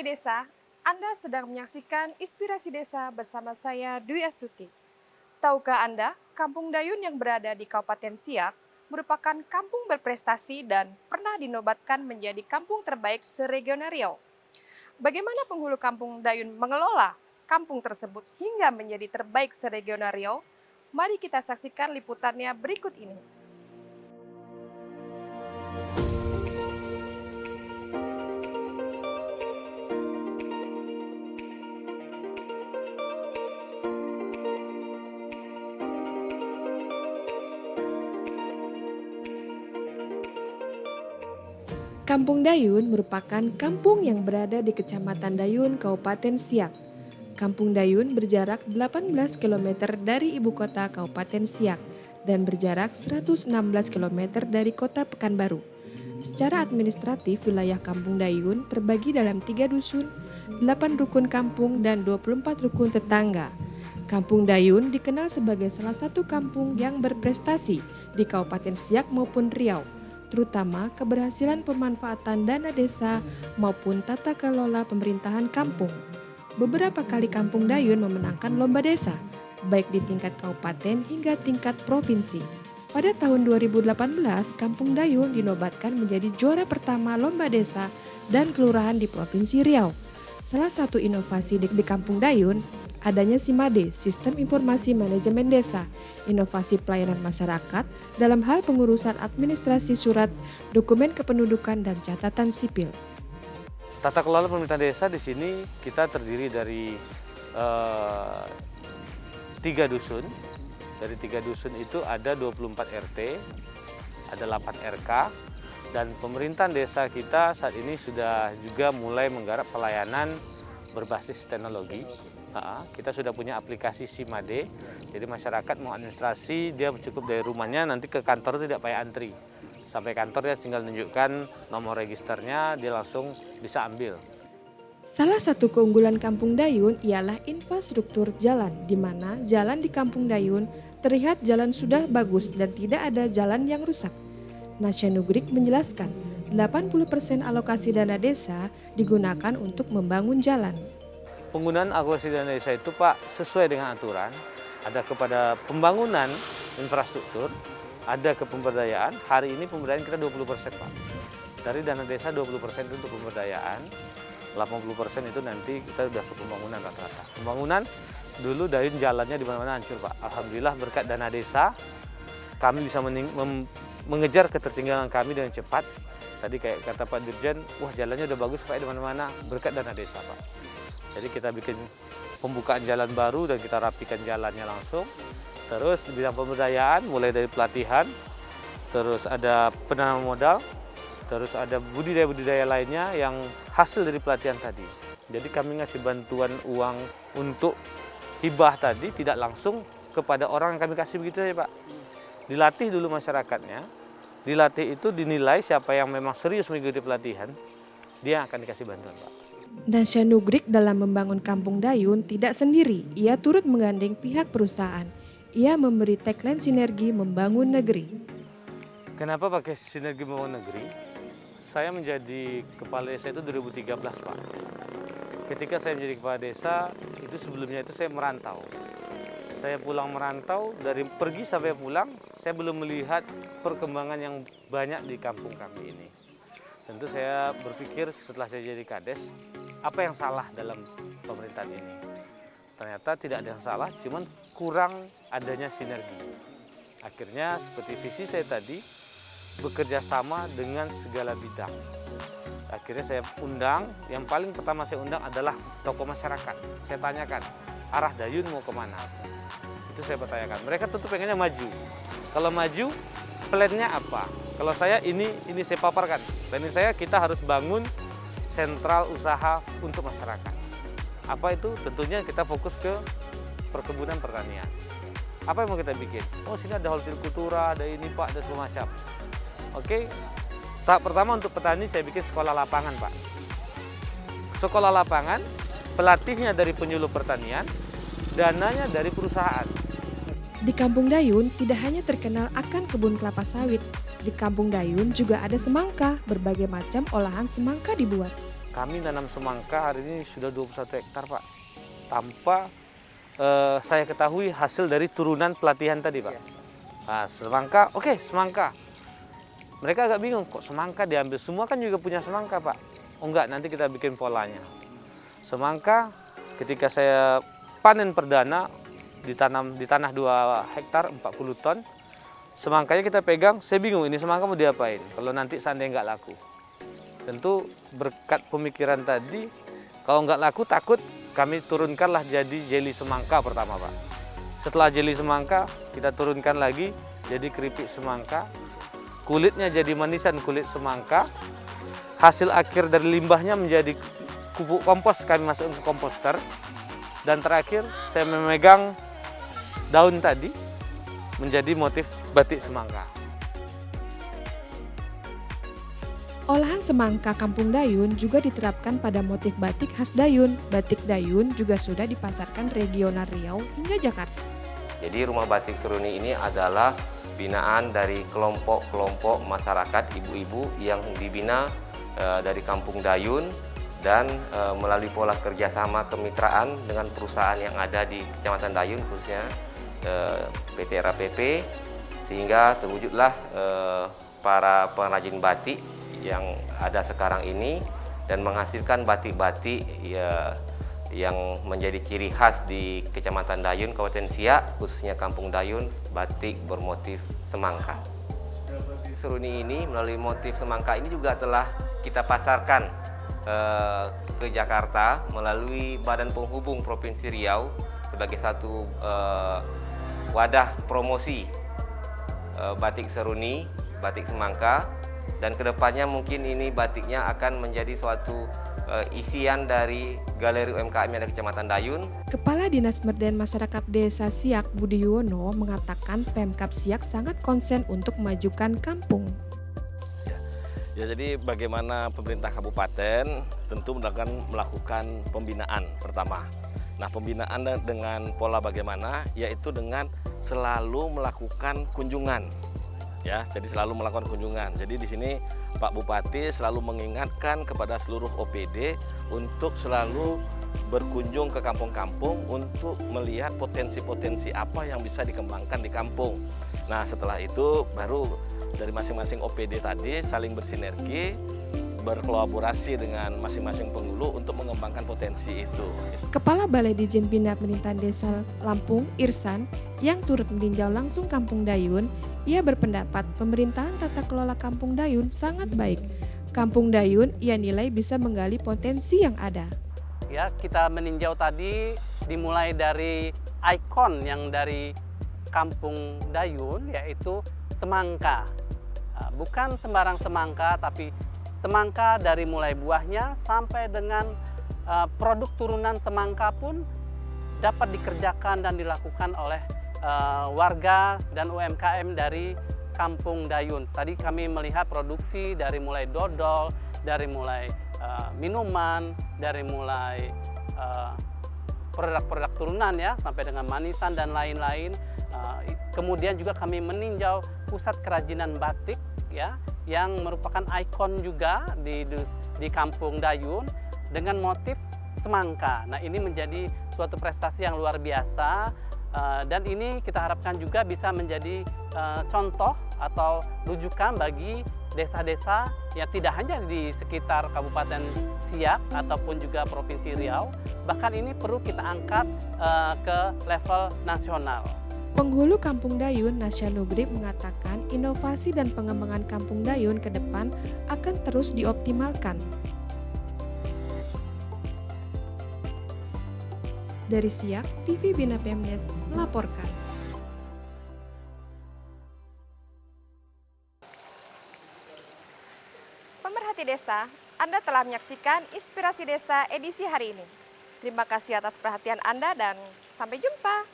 Desa, Anda sedang menyaksikan Inspirasi Desa bersama saya Dwi Astuti. Tahukah Anda, Kampung Dayun yang berada di Kabupaten Siak merupakan kampung berprestasi dan pernah dinobatkan menjadi kampung terbaik se-regional Riau. Bagaimana penghulu Kampung Dayun mengelola kampung tersebut hingga menjadi terbaik se-regional Riau? Mari kita saksikan liputannya berikut ini. Kampung Dayun merupakan kampung yang berada di Kecamatan Dayun, Kabupaten Siak. Kampung Dayun berjarak 18 km dari ibu kota Kabupaten Siak dan berjarak 116 km dari kota Pekanbaru. Secara administratif, wilayah Kampung Dayun terbagi dalam 3 dusun, 8 rukun kampung, dan 24 rukun tetangga. Kampung Dayun dikenal sebagai salah satu kampung yang berprestasi di Kabupaten Siak maupun Riau, terutama keberhasilan pemanfaatan dana desa maupun tata kelola pemerintahan kampung. Beberapa kali Kampung Dayun memenangkan lomba desa, baik di tingkat kabupaten hingga tingkat provinsi. Pada tahun 2018, Kampung Dayun dinobatkan menjadi juara pertama lomba desa dan kelurahan di Provinsi Riau. Salah satu inovasi di Kampung Dayun adanya SIMADE, Sistem Informasi Manajemen Desa, inovasi pelayanan masyarakat dalam hal pengurusan administrasi surat, dokumen kependudukan, dan catatan sipil. Tata kelola pemerintahan desa di sini kita terdiri dari 3 dusun. Dari 3 dusun itu ada 24 RT, ada 8 RK, dan pemerintahan desa kita saat ini sudah juga mulai menggarap pelayanan berbasis teknologi. Kita sudah punya aplikasi SIMADE, jadi masyarakat mau administrasi dia cukup dari rumahnya, nanti ke kantor tidak payah antri. Sampai kantor dia tinggal menunjukkan nomor registernya, dia langsung bisa ambil. Salah satu keunggulan Kampung Dayun ialah infrastruktur jalan, di mana jalan di Kampung Dayun terlihat jalan sudah bagus dan tidak ada jalan yang rusak. Nasya Nugrik menjelaskan, 80% alokasi dana desa digunakan untuk membangun jalan. Penggunaan alokasi dana desa itu Pak sesuai dengan aturan, ada kepada pembangunan infrastruktur, ada ke pemberdayaan. Hari ini pemberdayaan kita 20% Pak. Dari dana desa 20% itu untuk pemberdayaan, 80% itu nanti kita sudah ke pembangunan rata-rata. Pembangunan dulu Dayun jalannya di mana-mana hancur Pak. Alhamdulillah berkat dana desa kami bisa mengejar ketertinggalan kami dengan cepat. Tadi kayak kata Pak Dirjen, wah jalannya udah bagus Pak di mana-mana berkat dana desa Pak. Jadi kita bikin pembukaan jalan baru dan kita rapikan jalannya langsung. Terus di bidang pemberdayaan mulai dari pelatihan, terus ada penanaman modal, terus ada budidaya-budidaya lainnya yang hasil dari pelatihan tadi. Jadi kami ngasih bantuan uang untuk hibah tadi tidak langsung kepada orang yang kami kasih begitu saja Pak. Dilatih dulu masyarakatnya, dilatih itu dinilai siapa yang memang serius mengikuti pelatihan, dia akan dikasih bantuan Pak. Nasya Nugrik dalam membangun Kampung Dayun tidak sendiri, ia turut menggandeng pihak perusahaan. Ia memberi tagline sinergi membangun negeri. Kenapa pakai sinergi membangun negeri? Saya menjadi kepala desa itu 2013 Pak. Ketika saya menjadi kepala desa, itu sebelumnya itu saya merantau. Saya pulang merantau, dari pergi sampai pulang, saya belum melihat perkembangan yang banyak di kampung kami ini. Tentu saya berpikir setelah saya jadi kades, apa yang salah dalam pemerintahan ini? Ternyata tidak ada yang salah, cuman kurang adanya sinergi. Akhirnya seperti visi saya tadi, bekerja sama dengan segala bidang. Akhirnya saya undang, yang paling pertama saya undang adalah tokoh masyarakat. Saya tanyakan, arah Dayun mau kemana? Itu saya pertanyakan. Mereka tentu pengennya maju. Kalau maju, plannya apa? Kalau saya ini saya paparkan. Planning saya kita harus bangun sentral usaha untuk masyarakat. Apa itu? Tentunya kita fokus ke perkebunan pertanian. Apa yang mau kita bikin? Oh sini ada hortikultura, ada ini Pak, ada semacam. Oke, tahap pertama untuk petani saya bikin sekolah lapangan Pak. Sekolah lapangan, pelatihnya dari penyuluh pertanian, dananya dari perusahaan. Di Kampung Dayun tidak hanya terkenal akan kebun kelapa sawit, di Kampung Dayun juga ada semangka, berbagai macam olahan semangka dibuat. kami nanam semangka hari ini sudah 21 hektar Pak. Tanpa saya ketahui hasil dari turunan pelatihan tadi Pak. Nah, semangka, oke, semangka. Mereka agak bingung, kok semangka diambil? Semua kan juga punya semangka Pak. Oh enggak, nanti kita bikin polanya. Semangka ketika saya panen perdana, ditanam di tanah 2 hektar 40 ton. Semangkanya kita pegang, saya bingung ini semangka mau diapain kalau nanti seandainya nggak laku. Tentu berkat pemikiran tadi, kalau nggak laku takut kami turunkanlah jadi jeli semangka pertama Pak. Setelah jeli semangka, kita turunkan lagi jadi keripik semangka. Kulitnya jadi manisan kulit semangka. Hasil akhir dari limbahnya menjadi pupuk kompos, kami masukkan ke komposter. Dan terakhir saya memegang daun tadi menjadi motif batik semangka. Olahan semangka Kampung Dayun juga diterapkan pada motif batik khas Dayun. Batik Dayun juga sudah dipasarkan regional Riau hingga Jakarta. Jadi rumah batik Seruni ini adalah binaan dari kelompok-kelompok masyarakat ibu-ibu yang dibina dari Kampung Dayun dan melalui pola kerjasama kemitraan dengan perusahaan yang ada di Kecamatan Dayun khususnya PT RAPP, sehingga terwujudlah para pengrajin batik yang ada sekarang ini dan menghasilkan batik-batik yang menjadi ciri khas di Kecamatan Dayun, Kabupaten Siak, khususnya Kampung Dayun, batik bermotif semangka. Seruni ini melalui motif semangka ini juga telah kita pasarkan ke Jakarta melalui Badan Penghubung Provinsi Riau sebagai satu wadah promosi batik Seruni, batik semangka, dan kedepannya mungkin ini batiknya akan menjadi suatu isian dari galeri UMKM yang ada di Kecamatan Dayun. Kepala Dinas Pemberdayaan Masyarakat Desa Siak Budi Yuwono mengatakan Pemkab Siak sangat konsen untuk memajukan kampung. Ya, jadi bagaimana pemerintah kabupaten tentu melakukan pembinaan pertama. Nah, pembinaan dengan pola bagaimana? Yaitu dengan selalu melakukan kunjungan. Ya, jadi selalu melakukan kunjungan. Jadi di sini Pak Bupati selalu mengingatkan kepada seluruh OPD untuk selalu berkunjung ke kampung-kampung untuk melihat potensi-potensi apa yang bisa dikembangkan di kampung. Nah, setelah itu baru dari masing-masing OPD tadi saling bersinergi, berkolaborasi dengan masing-masing penghulu untuk mengembangkan potensi itu. Kepala Balai Dijen Bina Pemerintahan Desa Lampung, Irsan, yang turut meninjau langsung Kampung Dayun, ia berpendapat pemerintahan tata kelola Kampung Dayun sangat baik. Kampung Dayun ia nilai bisa menggali potensi yang ada. Ya, kita meninjau tadi dimulai dari ikon yang dari Kampung Dayun, yaitu semangka. Bukan sembarang semangka, tapi semangka dari mulai buahnya sampai dengan produk turunan semangka pun dapat dikerjakan dan dilakukan oleh warga dan UMKM dari Kampung Dayun. Tadi kami melihat produksi dari mulai dodol, dari mulai minuman, dari mulai produk-produk turunan ya, sampai dengan manisan dan lain-lain. Kemudian juga kami meninjau pusat kerajinan batik ya, yang merupakan ikon juga di Kampung Dayun dengan motif semangka. Nah, ini menjadi suatu prestasi yang luar biasa dan ini kita harapkan juga bisa menjadi contoh atau rujukan bagi desa-desa yang tidak hanya di sekitar Kabupaten Siak ataupun juga Provinsi Riau, bahkan ini perlu kita angkat ke level nasional. Penghulu Kampung Dayun, Nasya Nugrib, mengatakan inovasi dan pengembangan Kampung Dayun ke depan akan terus dioptimalkan. Dari Siak, TV Bina Pemdes melaporkan. Pemerhati desa, Anda telah menyaksikan Inspirasi Desa edisi hari ini. Terima kasih atas perhatian Anda dan sampai jumpa.